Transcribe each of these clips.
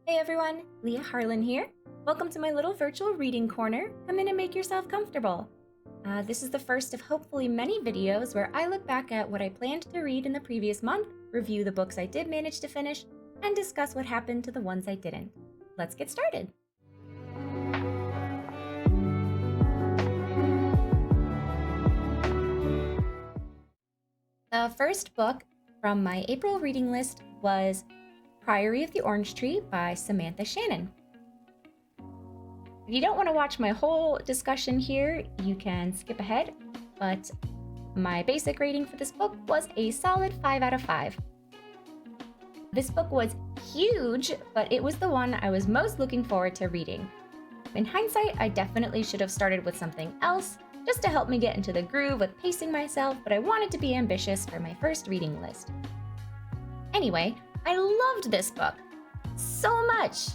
Hey everyone, Leah Harlann here. Welcome to my little virtual reading corner. Come in and make yourself comfortable. This is the first of hopefully many videos where I look back at what I planned to read in the previous month, review the books I did manage to finish, and discuss what happened to the ones I didn't. Let's get started. The first book from my April reading list was Priory of the Orange Tree by Samantha Shannon. If you don't want to watch my whole discussion here, you can skip ahead, but my basic rating for this book was a solid 5 out of 5. This book was huge, but it was the one I was most looking forward to reading. In hindsight, I definitely should have started with something else, just to help me get into the groove with pacing myself, but I wanted to be ambitious for my first reading list. Anyway, I loved this book so much.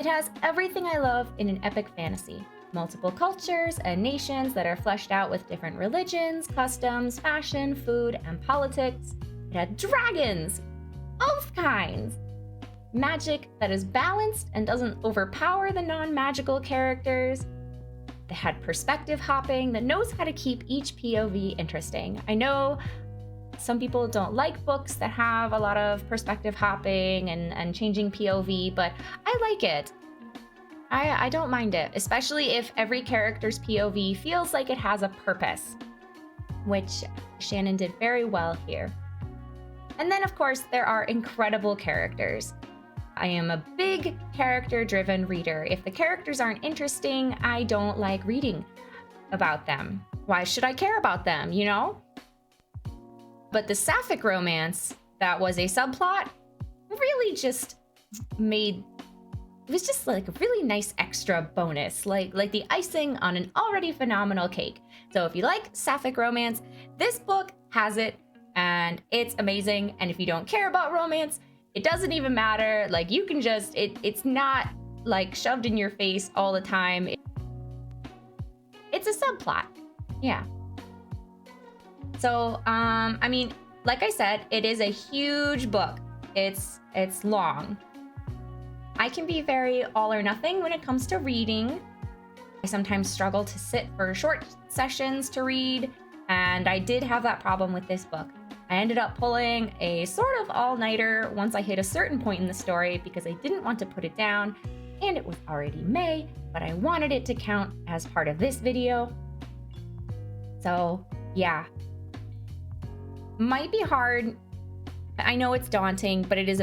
It has everything I love in an epic fantasy. Multiple cultures and nations that are fleshed out with different religions, customs, fashion, food, and politics. It had dragons, both kinds. Magic that is balanced and doesn't overpower the non-magical characters. It had perspective hopping that knows how to keep each POV interesting. I know some people don't like books that have a lot of perspective hopping and changing POV, but I like it. I don't mind it, especially if every character's POV feels like it has a purpose, which Shannon did very well here. And then, of course, there are incredible characters. I am a big character-driven reader. If the characters aren't interesting, I don't like reading about them. Why should I care about them, you know? But the sapphic romance that was a subplot really just it was just like a really nice extra bonus, like the icing on an already phenomenal cake. So if you like sapphic romance, this book has it, and it's amazing. And if you don't care about romance, it doesn't even matter. Like, you can just, it's not like shoved in your face all the time. It's a subplot. Yeah. So, I mean, like I said, it is a huge book. It's long. I can be very all or nothing when it comes to reading. I sometimes struggle to sit for short sessions to read, and I did have that problem with this book. I ended up pulling a sort of all-nighter once I hit a certain point in the story because I didn't want to put it down, and it was already May, but I wanted it to count as part of this video. So, yeah. Might be hard. I know it's daunting, but it is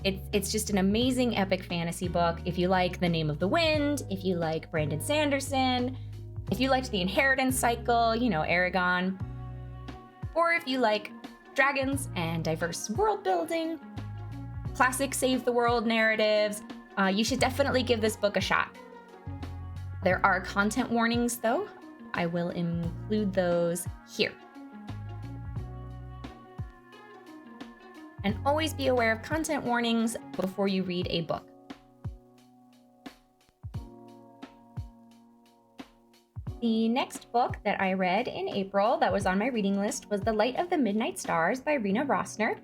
it's just an amazing epic fantasy book. If you like The Name of the Wind, if you like Brandon Sanderson, if you liked the Inheritance Cycle, you know, Aragon, or if you like dragons and diverse world building, classic save the world narratives, you should definitely give this book a shot. There are content warnings though. I will include those here. And always be aware of content warnings before you read a book. The next book that I read in April that was on my reading list was The Light of the Midnight Stars by Rena Rossner.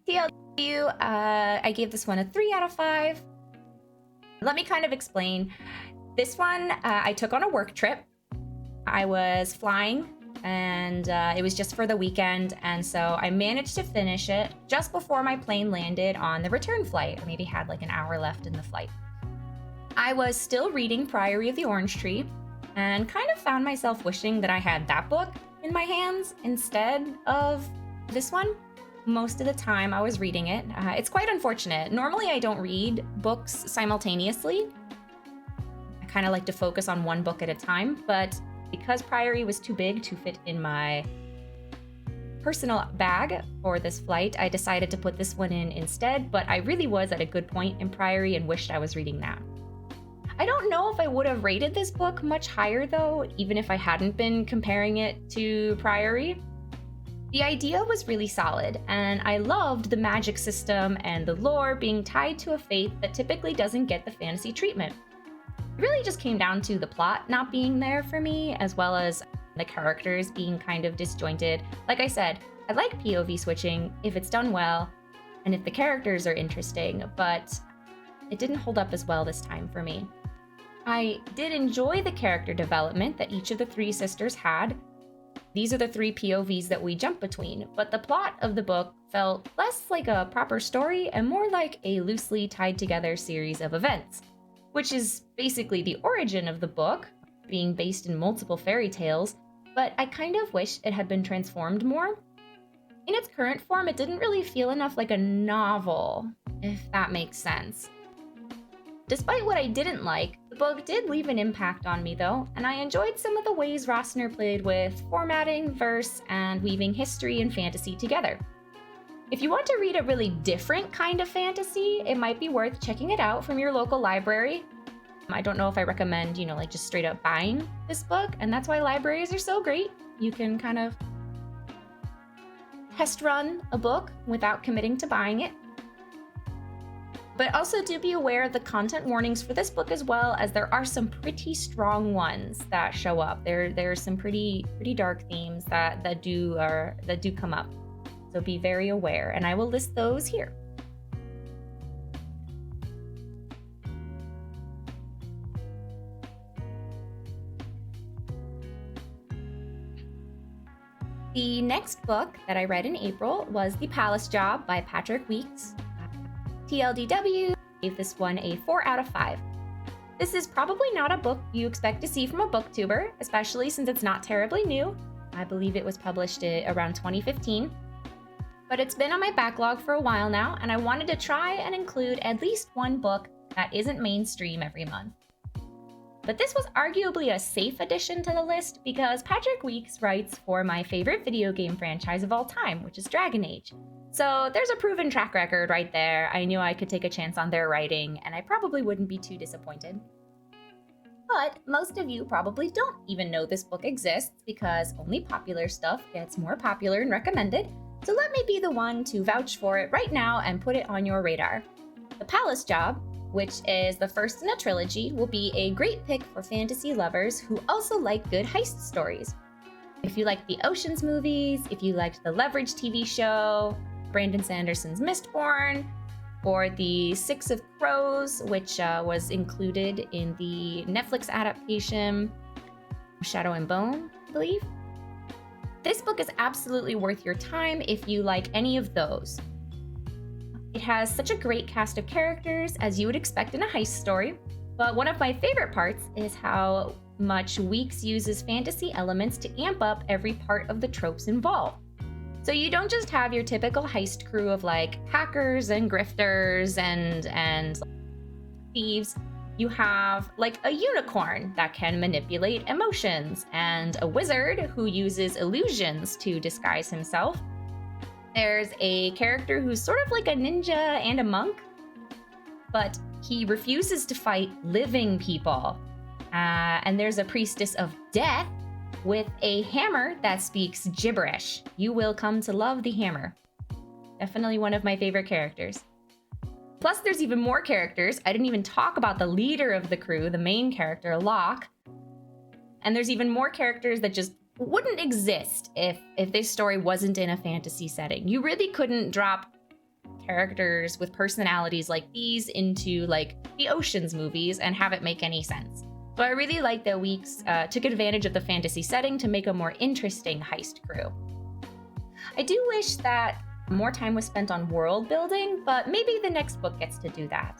TLDR, I gave this one a 3 out of 5. Let me kind of explain. This one I took on a work trip. I was flying, and it was just for the weekend, and so I managed to finish it just before my plane landed on the return flight. I maybe had like an hour left in the flight. I was still reading Priory of the Orange Tree and kind of found myself wishing that I had that book in my hands instead of this one. Most of the time I was reading it. It's quite unfortunate. Normally I don't read books simultaneously. I kind of like to focus on one book at a time, but because Priory was too big to fit in my personal bag for this flight, I decided to put this one in instead, but I really was at a good point in Priory and wished I was reading that. I don't know if I would have rated this book much higher though, even if I hadn't been comparing it to Priory. The idea was really solid, and I loved the magic system and the lore being tied to a faith that typically doesn't get the fantasy treatment. It really just came down to the plot not being there for me, as well as the characters being kind of disjointed. Like I said, I like POV switching if it's done well, and if the characters are interesting, but it didn't hold up as well this time for me. I did enjoy the character development that each of the three sisters had. These are the three POVs that we jump between, but the plot of the book felt less like a proper story and more like a loosely tied together series of events, which is basically the origin of the book, being based in multiple fairy tales, but I kind of wish it had been transformed more. In its current form, it didn't really feel enough like a novel, if that makes sense. Despite what I didn't like, the book did leave an impact on me though, and I enjoyed some of the ways Rossner played with formatting, verse, and weaving history and fantasy together. If you want to read a really different kind of fantasy, it might be worth checking it out from your local library. I don't know if I recommend, just straight up buying this book, and that's why libraries are so great. You can kind of test run a book without committing to buying it. But also do be aware of the content warnings for this book as well, as there are some pretty strong ones that show up. There are some pretty dark themes that do come up. So be very aware, and I will list those here. The next book that I read in April was The Palace Job by Patrick Weeks. TLDW gave this one a 4 out of 5. This is probably not a book you expect to see from a booktuber, especially since it's not terribly new. I believe it was published around 2015. But it's been on my backlog for a while now, and I wanted to try and include at least one book that isn't mainstream every month. But this was arguably a safe addition to the list because Patrick Weeks writes for my favorite video game franchise of all time, which is Dragon Age. So there's a proven track record right there. I knew I could take a chance on their writing, and I probably wouldn't be too disappointed. But most of you probably don't even know this book exists because only popular stuff gets more popular and recommended. So let me be the one to vouch for it right now and put it on your radar. The Palace Job, which is the first in a trilogy, will be a great pick for fantasy lovers who also like good heist stories. If you liked the Ocean's movies, if you liked the Leverage TV show, Brandon Sanderson's Mistborn, or the Six of Crows, which was included in the Netflix adaptation Shadow and Bone, I believe. This book is absolutely worth your time if you like any of those. It has such a great cast of characters, as you would expect in a heist story, but one of my favorite parts is how much Weeks uses fantasy elements to amp up every part of the tropes involved. So you don't just have your typical heist crew of hackers and grifters and thieves. You have a unicorn that can manipulate emotions and a wizard who uses illusions to disguise himself. There's a character who's sort of like a ninja and a monk, but he refuses to fight living people. And there's a priestess of death with a hammer that speaks gibberish. You will come to love the hammer. Definitely one of my favorite characters. Plus, there's even more characters. I didn't even talk about the leader of the crew, the main character, Locke. And there's even more characters that just wouldn't exist if this story wasn't in a fantasy setting. You really couldn't drop characters with personalities like these into the Ocean's movies and have it make any sense. So I really like that Weeks took advantage of the fantasy setting to make a more interesting heist crew. I do wish that more time was spent on world building, but maybe the next book gets to do that.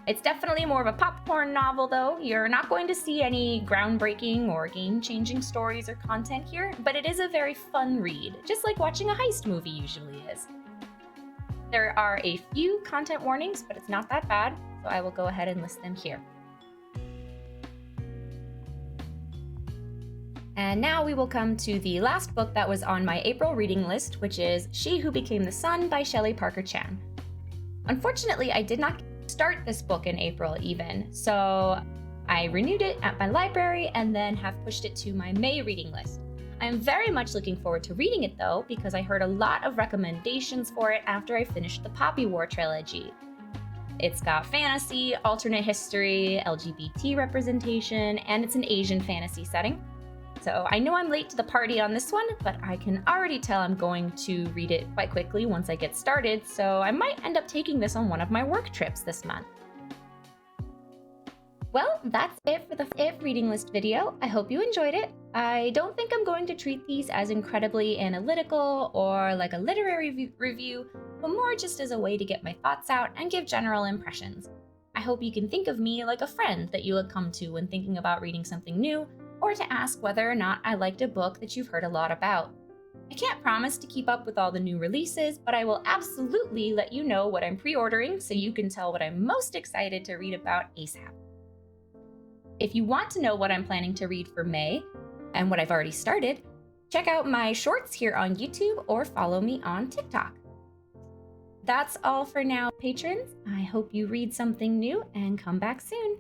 It's definitely more of a popcorn novel though. You're not going to see any groundbreaking or game-changing stories or content here, but it is a very fun read, just like watching a heist movie usually is. There are a few content warnings, but it's not that bad, so I will go ahead and list them here. And now we will come to the last book that was on my April reading list, which is She Who Became the Sun by Shelley Parker Chan. Unfortunately, I did not start this book in April even, so I renewed it at my library and then have pushed it to my May reading list. I am very much looking forward to reading it though, because I heard a lot of recommendations for it after I finished the Poppy War trilogy. It's got fantasy, alternate history, LGBT representation, and it's an Asian fantasy setting. So I know I'm late to the party on this one, but I can already tell I'm going to read it quite quickly once I get started, so I might end up taking this on one of my work trips this month. Well, that's it for the It reading list video. I hope you enjoyed it. I don't think I'm going to treat these as incredibly analytical or like a literary review, but more just as a way to get my thoughts out and give general impressions. I hope you can think of me like a friend that you would come to when thinking about reading something new, or to ask whether or not I liked a book that you've heard a lot about. I can't promise to keep up with all the new releases, but I will absolutely let you know what I'm pre-ordering so you can tell what I'm most excited to read about ASAP. If you want to know what I'm planning to read for May, and what I've already started, check out my shorts here on YouTube or follow me on TikTok. That's all for now, patrons. I hope you read something new and come back soon.